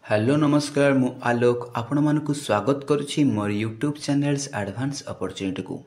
Hello नमस्कार मु आलोक आपण मानक स्वागत करुच्ची मोर यूट्यूब चैनल्स एडवांस अपॉर्चुनिटी को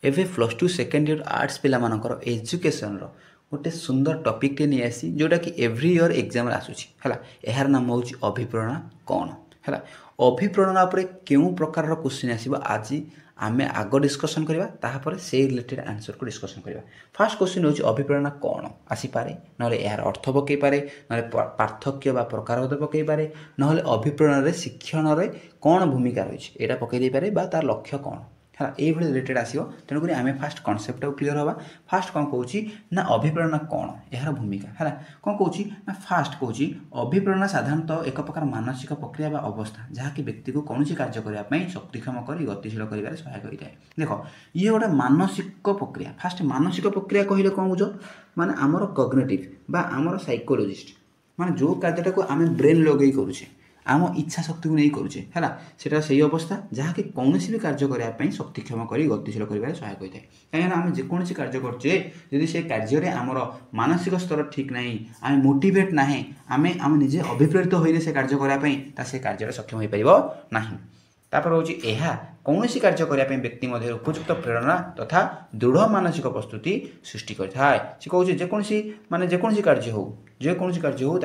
एवं plus two second year arts पिला मानकर एजुकेशन रो गोटे सुंदर टॉपिक टे नहीं आसी जोटा कि एव्री ईयर एग्जाम आसूची हैला यार नाम हूँ अभिप्रेरणा कौन है अभिप्रेरणा उपर क्यों प्रकार क्वेश्चन आसो आज आम आग डिस्कसन करवा तापर से रिलेटेड आंसर को डिस्कसन करवा। फास्ट क्वेश्चन हूँ अभिप्रेरणा कौन आसीपे ना यार अर्थ पकई पारे ना पार्थक्य बा प्रकार पकई पारे ना अभिप्रेरण शिक्षण में कौन भूमिका रही है पकई पारे बा तार लक्ष्य कौन है ये रिलेटेड आसो। तेणुक आम फास्ट कनसेप्ट क्लीयर हाँ फास्ट कौन कौन ना अभिप्रेरणा कौन यार भूमिका है कौन कौन ना फास्ट कौन अभिप्रेरणा साधारणतः एक प्रकार मानसिक प्रक्रिया बा अवस्था जहाँकि व्यक्ति को कौन कार्य करने शक्तिक्षम कर गतिशील कर सहायक होता है। देख ये गोटे मानसिक प्रक्रिया फास्ट मानसिक प्रक्रिया कहले कौन बुझ माने आमर कग्निटिव बा आमर साइकोलोजिस्ट माने जो कार्यटा को आम ब्रेन लगे करुचे आम इच्छा शक्ति को नहीं करुचे है सेटा सही अवस्था जहाँकि कौन भी कार्य करने शक्तिक्षम कर गतिशील कर सहायक होता है। कहीं आम जेकोसी कार्य करुचे जदि से कार्य आमर मानसिक स्तर ठीक ना आम मोटिवेट ना आम आम निजे अभिप्रेरित होने से कार्य करने से कार्य सक्षम हो पार ना। तापर हूँ कौन कार्य करने व्यक्ति मध्य उपयुक्त प्रेरणा तथा दृढ़ मानसिक प्रस्तुति सृष्टि करता सी कौन जेकोसी माने जेकोसी कार्य हो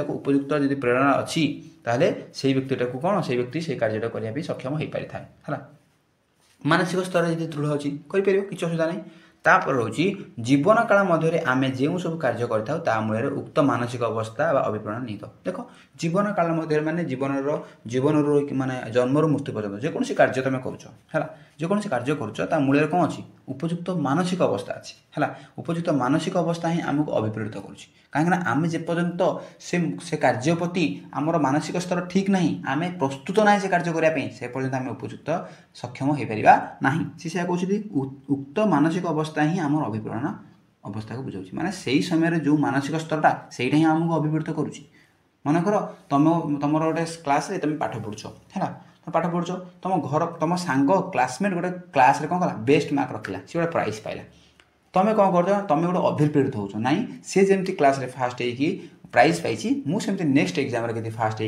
उपयुक्त यदि प्रेरणा अच्छी ताहले से व्यक्तिटा को कौन से व्यक्ति से कार्यटा करने सक्षम हो पारि था मानसिक स्तर यदि दृढ़ अच्छी कर किसी असुविधा नहीं। तापर हूँ जीवन काल मध्य आम जो सब कार्य करता मूल उक्त मानसिक अवस्था व अभिप्रेरणा निहित। देख जीवन काल मध्य माने जीवन माने जन्म मृत्यु पर्यटन जेकोसी कार्य तुम कर जेकोसी कार्य कर मूल कौन अच्छी उपयुक्त मानसिक अवस्था अच्छी है उपयुक्त मानसिक अवस्था ही आमको अभिप्रेरित करें आम जेपर्यंत से कार्य प्रति आमर मानसिक स्तर ठीक ना आम प्रस्तुत ना से कार्य करने से पर्यंत आम उपयुक्त सक्षम हो पार ना से कहते उक्त मानसिक अवस्था ही आमर अभिप्रेरणा अवस्था को बुझाऊँ माने से समय जो मानसिक स्तरटा से ही आमको अभिप्रेरित करुच्ची। मनकर तुम गोटे क्लास तुम पाठ पढ़ुच है पाठ पढ़ुच तुम घर तुम सांग क्लासमेट गोटे क्लास कौन कला बेस्ट मार्क रखला सी गोटे प्राइज पाइला तुम कौन कर तुम गोटे अभिप्रेरित हो नाई सी जमी क्लास फास्ट हो प्राइज पाई मुझे नेक्स्ट एग्जाम के फास्ट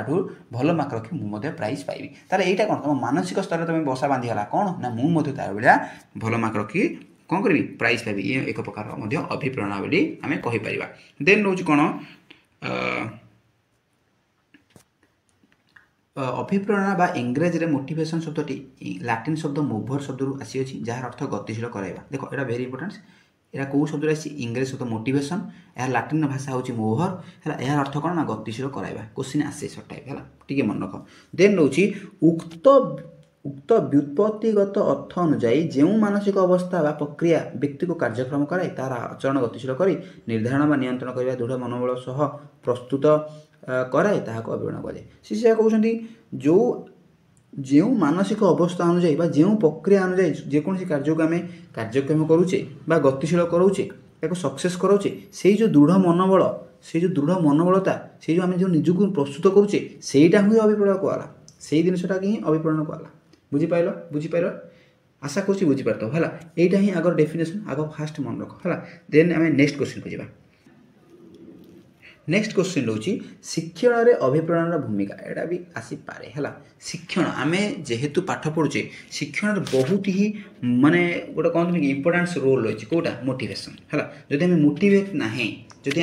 हो भल मार्क रखी मुझे प्राइज पाइबी तार यहाँ कौन तुम मानसिक स्तर तुम बसा बांधीगला कौन ना मुझे तार भाया भल मार्क रखी कौन करी प्राइज पाइबी ये एक प्रकार अभिप्रेरणा बोली आम कहीपर। देन रोज कौन अभिप्रेरणा बा इंग्रेजी में मोटिवेशन शब्दटी लाटिन शब्द मूवर शब्द आसी जार अर्थ गतिशील कराइबा। देख यहाँ वेरी इंपोर्टेंट यहाँ कौ शब्द आसी इंग्रेजी शब्द मोटिवेशन यार लाटिन भाषा हूँ मूवर है यार अर्थ कौन ना गतिशील कराइबा क्वेश्चन आसे सब टाइप है टी मन रख। देन रोच उक्त व्युत्पत्तिगत अर्थ अनुजाई जो मानसिक अवस्था व प्रक्रिया व्यक्ति को कार्यक्रम कराए तार आचरण गतिशील कर निर्धारण व नियंत्रण करने दृढ़ मनोबल सह प्रस्तुत कराए ताको अभिप्रेरणा कहुए। सी कहते जो मानसिक अवस्था अनुजाई जो प्रक्रिया अनुजाई जेकोसी कार्य को आम कार्यक्रम करुचे गतिशील करोचे सक्सेस करोचे से जो दृढ़ मनोबल से जो दृढ़ मनोबलता से जो आम जो निजक प्रस्तुत करुचे सेटा ही अभिप्रेरणा कहला से जिनटा ही अभिप्रेरणा कहला। बुझीपार आशा कर बुझीपार है यहाँ ही आगर डेफिनेशन आग फास्ट मन रख है। देन आम नेक्स्ट क्वेश्चन को जावा। नेक्स्ट क्वेश्चन रोच शिक्षण में अभिप्रेरणा भूमिका एटा भी आसीपे है शिक्षण आम जेहेतु पाठ पढ़ुचे शिक्षण बहुत ही माने गोटे कहते कि इंपोर्टेंस रोल रही कौटा मोटिवेशन है जदि आम मोटिवेट ना जदि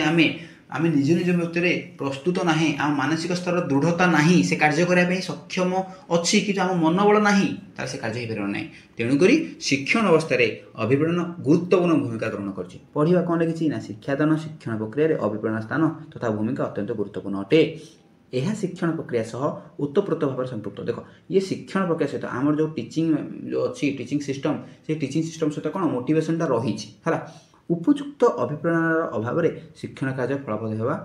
आम निज निज भितर प्रस्तुत ना आम मानसिक स्तर दृढ़ता ना से कार्य करने सक्षम अच्छी कि आम मनोबल ना तार से कार्य हो पार ना। तेणुक शिक्षण अवस्था अभिप्रेरणा गुरुत्वपूर्ण भूमिका ग्रहण कर पढ़ा कौन लिखी ना शिक्षादान शिक्षण प्रक्रिया अभिप्रेरणा स्थान तथा भूमिका अत्यंत गुरुत्वपूर्ण अटे। यह शिक्षण प्रक्रिया सह उत्तप्रोत भाव संपृक्त। देख ये शिक्षण प्रक्रिया सहित आमर जो टीचिंग जो अच्छी टीचिंग सिस्टम से टीचिंग सिस्टम सहित कौन मोटिवेशनटा रही है उपयुक्त अभिप्रेरणार अभाव शिक्षण कार्य फलप्रद होगा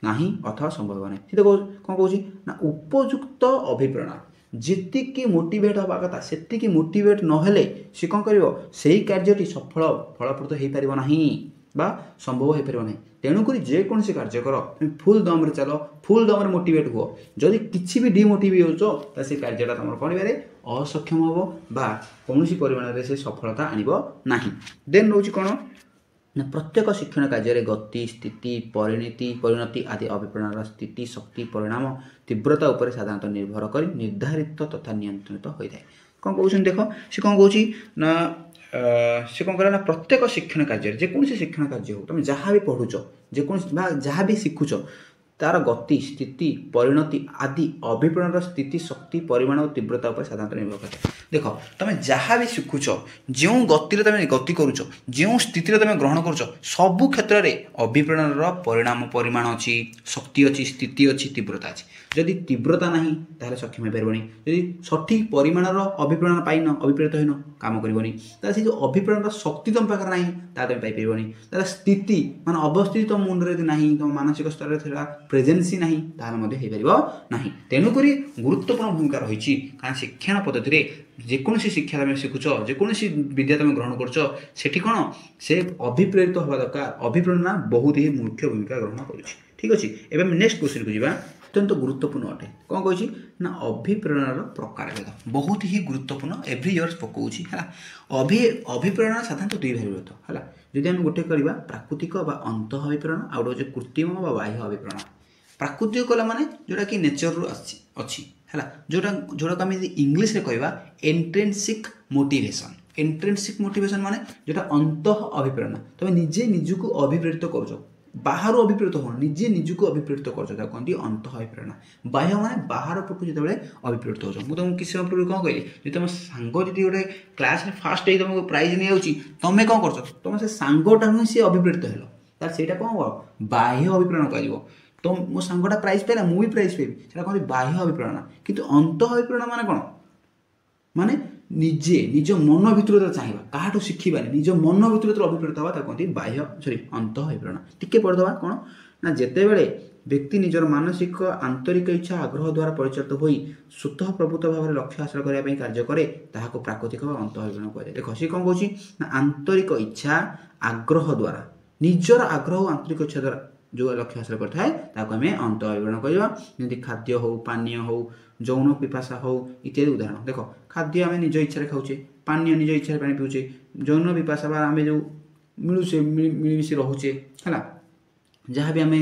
ना अथवा संभव ना। सीधे कौन कौन ना उपयुक्त अभिप्रेरणा जी मोटिवेट हवा कथा से मोटिवेट नहेले सी कौन कर से कार्य सफल फलप्रद हो पार ना संभव हो पार ना। तेणुक जेकोसी कार्य कर फुल दम चल फुल दम मोटिवेट हुआ जदि किसी भी डिमोटिवेट हो से कार्यटा तुम कौन असक्षम हम कौन परिमाण से सफलता आनब ना। देन रोच कौन ना प्रत्येक शिक्षण कार्य गति स्थिति परिणति आदि अभिप्रेरण स्थिति शक्ति परिणाम तीव्रता उपर साधारणतः निर्भर कर निर्धारित तथा नियंत्रित होता है। कौन कहते देख सी कौन कौन ना से कौन कह प्रत्येक शिक्षण कार्य जेकोसी शिक्षण कार्य हो तुम जहाँ भी पढ़ुच जेकोसी जहाँ भी शिखुच तार गति स्थिति परिणति आदि अभिप्रेरण स्थिति शक्ति परिमाण और तीव्रता पर साधारणतः निर्भर करे। देख तुम जहाँ भी शिखुच जो गति तुम गति करुच जो स्थिति तुम ग्रहण करुच सबु क्षेत्र में अभिप्रेरण परिणाम परिमाण अच्छी शक्ति अच्छी स्थिति अच्छी तीव्रता अच्छी। जदि तीव्रता ना ताहले सक्षम हो पारबनी जदि सठिक परिमाण अभिप्रेरण पाइन अभिप्रेरित होन काम करबनी ताहले जो अभिप्रेरण शक्ति तुम पाखे ना ताहले तुम पाइबनी तार स्थिति माने अवस्थित तुम मुंडरे यदि ना तुम मानसिक स्तर में थोड़ा प्रेजेन्सी ना ताहले मध्य हो पार ना। तेणुक गुरुत्वपूर्ण भूमिका रही कारण शिक्षण पद्धति जेकोसी शिक्षा तुम शिखुच जेकोसी विद्या तुम ग्रहण कर कौन से अभिप्रेरित हवा दरकार अभिप्रेरणा बहुत ही मुख्य भूमिका ग्रहण कर। ठीक अच्छे एवं नेक्स्ट क्वेश्चन को जावा अत्यंत गुरुत्वपूर्ण अटे कौन कही ना अभिप्रेरण प्रकार भेद बहुत ही गुरुत्वपूर्ण एव्री इयर्स पकाऊँगी है। अभिप्रेरण साधारणतः दुई भाग भेद है जदि आम गोटे करवा प्राकृतिक अंत अभिप्रेरण आ गोटे कृत्रिम बाह्य अभिप्रेरण। प्राकृतिक कला माने जोटा कि नेचर अच्छी है जोटा आम इंग्लीश रे कहवा इंट्रिंसिक मोटिवेशन माने जोटा अंत अभिप्रेरण तुम निजे निजको अभिप्रेरित कर बाहर अभिप्रेरित हो निजे निजको अभिप्रेरित कर कहती अंत अभिप्रेरण। बाह्य माने बाहर पटू जो अभिप्रेरित हो तुमको किसी समय पूर्व कौन कहली जो तुम सांग जी गोटे क्लास में फास्ट है तुमको प्राइज नहीं आउची तुम कौन कर तुम से सांगटा ही सी अभिप्रेरित हेल से कौन बाह्य अभिप्रेरण कह तो मो सांगटा प्राइज पाइला मुझे प्राइज पाइबी से कहते बाह्य अभिप्रेरण। किंतु अंत अभिप्रेरण माने कौन माने निजे निज मन भितर चाहिए क्या शिखबानी निज मन भितर अभिप्रेरित हवा कहते बाह्य अंत अभिप्रेरण। टिके पढ़दवा कौन ना जिते बड़े व्यक्ति निजर मानसिक आंतरिक इच्छा आग्रह द्वारा परिचालित हो स्वतः प्रभुत भाव में लक्ष्य हासिल करने कार्य करे ताहाको प्राकृतिक अंत अभिप्रेरण कह। देख सी कौन कह आंतरिक इच्छा आग्रह द्वारा निजर आग्रह और आंतरिक इच्छा द्वारा जो लक्ष्य हासिल करता है ताको आम अंत अभिप्रेरण कहवा। जमी खाद्य हो पानीय हो जौन पिपासा हो इत्यादि उदाहरण देख खाद्य आम निज इच्छा खाऊे पानीय निज इच्छा पानी पीऊे जौन पिपासा आम जो मिलूचे मिलमिशी रोचे है जहाँ भी आम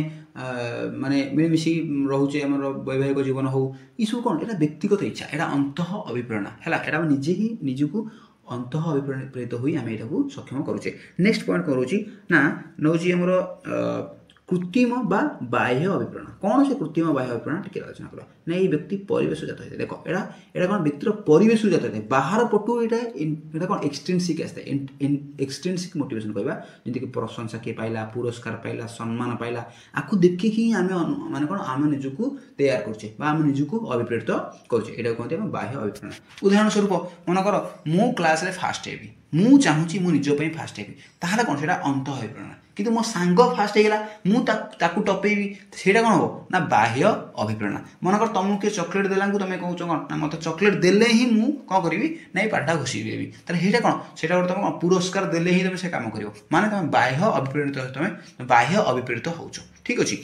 माने मिलमिशी रोचे आम वैवाहिक जीवन हो ये सब कौन एटा व्यक्तिगत इच्छा एटा अंत अभिप्रेरण है निजे ही निजको अंत अभिप्रेरित हुई आम यहाँ सक्षम करुचे। नेक्स्ट पॉइंट कौन रोची ना नौ आमर कृत्रिम बा बाह्य अभिप्रेरण। कौन से कृत्रिम बाह्य अभिप्रेरण टिके आलोचना कर ना ये व्यक्ति परिवेश जात होता है। देख एटा कौन व्यक्तिर परिवेश जात होता है बाहर पटू यहाँ कौन एक्सट्रिंसिक आसता है एक्सट्रिंसिक मोटिवेशन कहवा जमीक प्रशंसा किए पाइला पुरस्कार पाइला सम्मान पाइला आपको देखिकी आम माने कौन आम निजको तैयार करछे आम निजको अभिप्रेरित करछे एटा कहते हैं बाह्य अभिप्रेरण। उदाहरण स्वरूप मनकर मु क्लास रे फास्ट हेबी मु चाहूँगी मु निज पे फास्ट हेबी ताहले कौन सेटा अंत अभिप्रेरण। किंतु मो सांग फास्ट होगा मुझे टपेबी से कौन हम ना बाह्य अभिप्रेरण। मनकर तुमको किए चॉकलेट देला तुम कौच कौन ना मत चॉकलेट देले ही मु कौन करी ना ये पाटा घोषिदेवी तो कौन से तुम पुरस्कार देले ही तुम से कम कर माने तुम बाह्य अभिप्रेरित तुम बाह्य अभिप्रेरित हो। ठीक अच्छे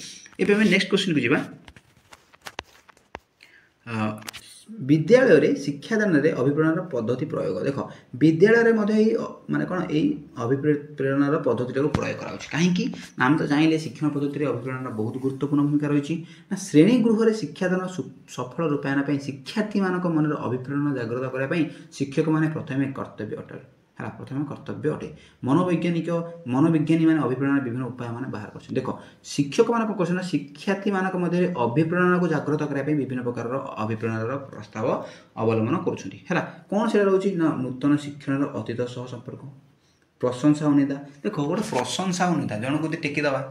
ये नेक्स्ट क्वेश्चन को जावा। विद्यालय रे शिक्षादान रे अभिप्रेरण पद्धति प्रयोग देख विद्यालय माने कौन यही अभिप्रेरण पद्धति प्रयोग करा कहीं आम तो चाहिए शिक्षण पद्धति अभिप्रेरण बहुत गुरुत्वपूर्ण भूमिका रही ना श्रेणी गृह रे शिक्षादान सफल रूपायन शिक्षार्थी मान मन अभिप्रेरण जागृत करने शिक्षक मैंने प्रथम कर्तव्य अटे है प्रथम कर्तव्य अटे। मनोविज्ञानी मैंने अभिप्रेरण विभिन्न उपाय मैंने बाहर कर देख शिक्षक मान क्वेश्चन शिक्षार्थी मान मध्य अभिप्रेरण को जागृत करने विभिन्न प्रकार अभिप्रेरण प्रस्ताव अवलम्बन कर कौन से रोचे ना नूतन शिक्षण अतीत सह संपर्क प्रशंसा और निंदा। देख गोटे प्रशंसा और निंदा जन को टेकीदवा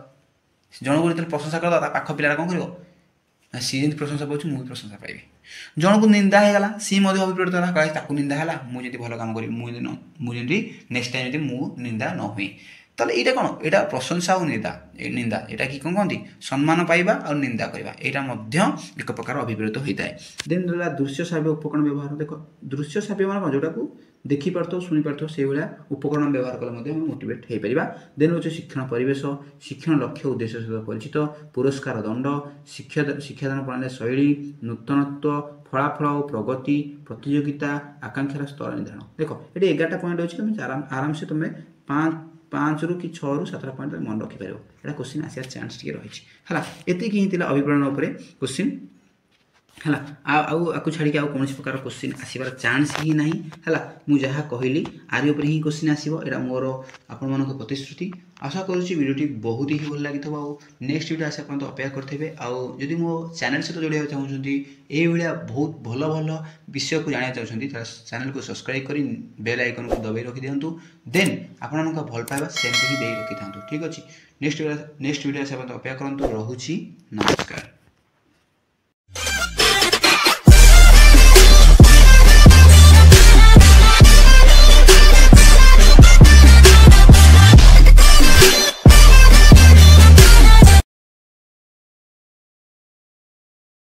जन को प्रशंसा करदा पाख पिला कौन कर सी जमी प्रशंसा पाँच मुझे प्रशंसा पाइबी जन को निंदा होगा सी अभिप्रेरित है कहीं निंदा है मुझे भल कम करी मुझे नेक्स्ट टाइम मुझे निंदा न हुए ताले यहाँ कौन यहाँ प्रशंसा और निंदा यहाँ कि कौन कहती सम्मान पाइबा और निंदा करवा यहाँ एक प्रकार अभिप्रेरित होता है। देन रहा दृश्य श्राव्य उपकरण व्यवहार देख दृश्य श्राव्य मान कौन जोटा को देखी पार्थ शुणी पार्थ से भाया उपकरण व्यवहार कले मोटिवेट हो पार। देन हूँ शिक्षण परिवेश शिक्षण लक्ष्य उद्देश्य सहित परिचित पुरस्कार दंड शिक्षादान प्रणाली शैली नूतनत्व फलाफल और प्रगति प्रतियोगिता आकांक्षार स्तर निर्धारण। देख ये 11टा पॉइंट अच्छे तुम आराम से तुम 5 ରୁ कि 6 ରୁ 7 पॉइंट मन रखि परबो एटा क्वेश्चन आसिया चांस टिके रहिछि हला एति कि हितिला अभिप्राय ऊपर क्वेश्चन है आपको छाड़ी कौन प्रकार क्वेश्चन आसबार चान्स ही ना है मुझे कहली आरि उपर ही क्वेश्चन आसो यहाँ मोर आपण प्रतिश्रुति आशा करुँच वीडियोटी बहुत ही भल लगी नेक्स्ट वीडियो आसा पर्यटन अपेक्षा करेंगे आदि मो चैनल सहित जोड़ा चाहते ये बहुत भल भल विषय को जाना चाहते चैनल को सब्सक्राइब कर बेल आइकन को दबाई रखी दिंतु देन आपण भल पाइबा सेमती ही दे रखी था ठीक अच्छे नेक्स्ट वीडियो आसा पर्यटन अपेक्षा करूँ रोची नमस्कार।